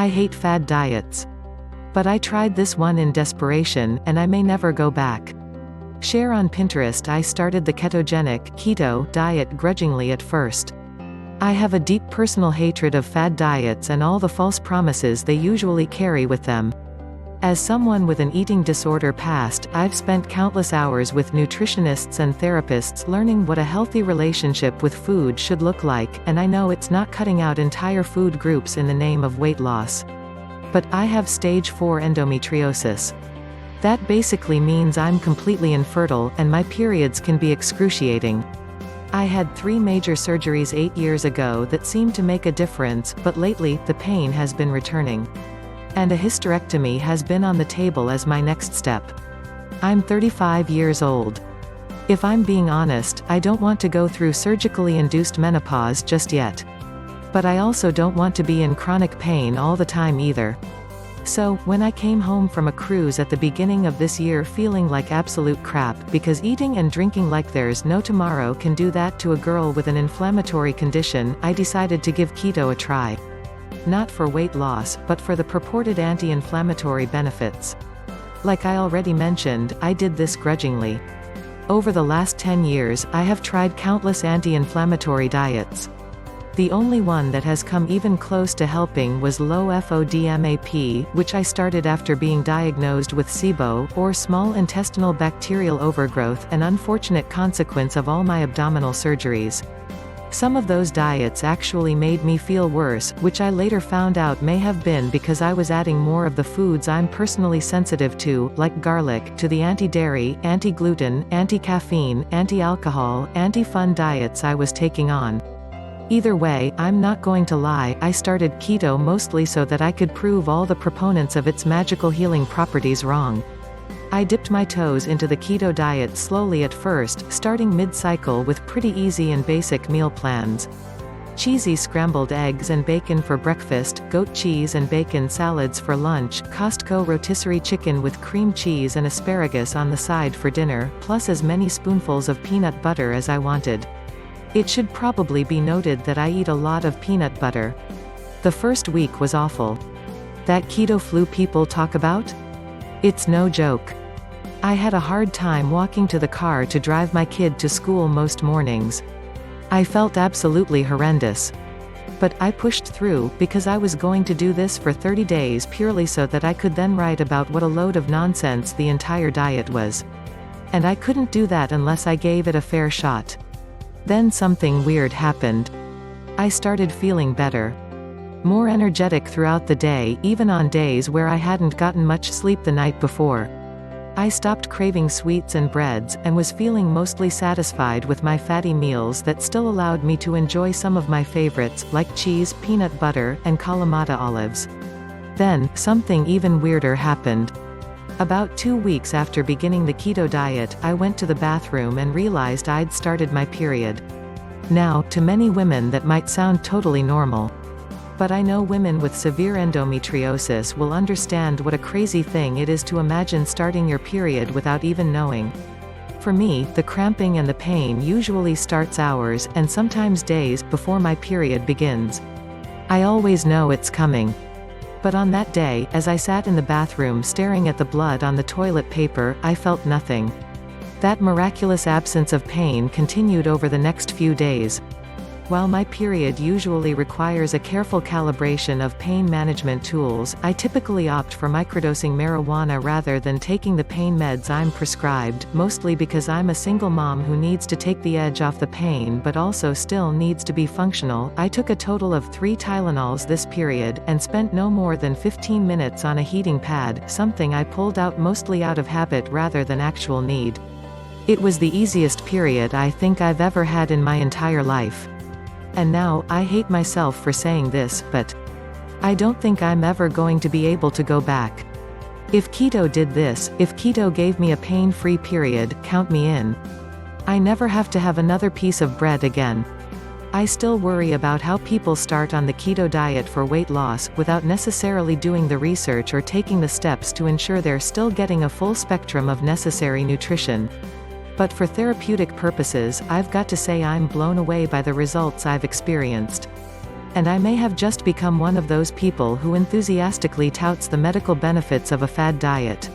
I hate fad diets. But I tried this one in desperation, and I may never go back. Share on Pinterest. I started the ketogenic keto diet grudgingly at first. I have a deep personal hatred of fad diets and all the false promises they usually carry with them. As someone with an eating disorder past, I've spent countless hours with nutritionists and therapists learning what a healthy relationship with food should look like, and I know it's not cutting out entire food groups in the name of weight loss. But I have stage 4 endometriosis. That basically means I'm completely infertile, and my periods can be excruciating. I had 3 major surgeries 8 years ago that seemed to make a difference, but lately, the pain has been returning. And a hysterectomy has been on the table as my next step. I'm 35 years old. If I'm being honest, I don't want to go through surgically induced menopause just yet. But I also don't want to be in chronic pain all the time either. So, when I came home from a cruise at the beginning of this year feeling like absolute crap, because eating and drinking like there's no tomorrow can do that to a girl with an inflammatory condition, I decided to give keto a try. Not for weight loss, but for the purported anti-inflammatory benefits. Like I already mentioned, I did this grudgingly. Over the last 10 years, I have tried countless anti-inflammatory diets. The only one that has come even close to helping was low FODMAP, which I started after being diagnosed with SIBO, or small intestinal bacterial overgrowth, an unfortunate consequence of all my abdominal surgeries. Some of those diets actually made me feel worse, which I later found out may have been because I was adding more of the foods I'm personally sensitive to, like garlic, to the anti-dairy, anti-gluten, anti-caffeine, anti-alcohol, anti-fun diets I was taking on. Either way, I'm not going to lie, I started keto mostly so that I could prove all the proponents of its magical healing properties wrong. I dipped my toes into the keto diet slowly at first, starting mid-cycle with pretty easy and basic meal plans. Cheesy scrambled eggs and bacon for breakfast, goat cheese and bacon salads for lunch, Costco rotisserie chicken with cream cheese and asparagus on the side for dinner, plus as many spoonfuls of peanut butter as I wanted. It should probably be noted that I eat a lot of peanut butter. The first week was awful. That keto flu people talk about? It's no joke. I had a hard time walking to the car to drive my kid to school most mornings. I felt absolutely horrendous. But I pushed through, because I was going to do this for 30 days purely so that I could then write about what a load of nonsense the entire diet was. And I couldn't do that unless I gave it a fair shot. Then something weird happened. I started feeling better. More energetic throughout the day, even on days where I hadn't gotten much sleep the night before. I stopped craving sweets and breads, and was feeling mostly satisfied with my fatty meals that still allowed me to enjoy some of my favorites, like cheese, peanut butter, and Kalamata olives. Then, something even weirder happened. About 2 weeks after beginning the keto diet, I went to the bathroom and realized I'd started my period. Now, to many women that might sound totally normal. But I know women with severe endometriosis will understand what a crazy thing it is to imagine starting your period without even knowing. For me, the cramping and the pain usually starts hours, and sometimes days, before my period begins. I always know it's coming. But on that day, as I sat in the bathroom staring at the blood on the toilet paper, I felt nothing. That miraculous absence of pain continued over the next few days. While my period usually requires a careful calibration of pain management tools, I typically opt for microdosing marijuana rather than taking the pain meds I'm prescribed, mostly because I'm a single mom who needs to take the edge off the pain but also still needs to be functional. I took a total of 3 Tylenols this period, and spent no more than 15 minutes on a heating pad, something I pulled out mostly out of habit rather than actual need. It was the easiest period I think I've ever had in my entire life. And now, I hate myself for saying this, but I don't think I'm ever going to be able to go back. If keto did this, if keto gave me a pain-free period, count me in. I never have to have another piece of bread again. I still worry about how people start on the keto diet for weight loss, without necessarily doing the research or taking the steps to ensure they're still getting a full spectrum of necessary nutrition. But for therapeutic purposes, I've got to say I'm blown away by the results I've experienced. And I may have just become one of those people who enthusiastically touts the medical benefits of a fad diet.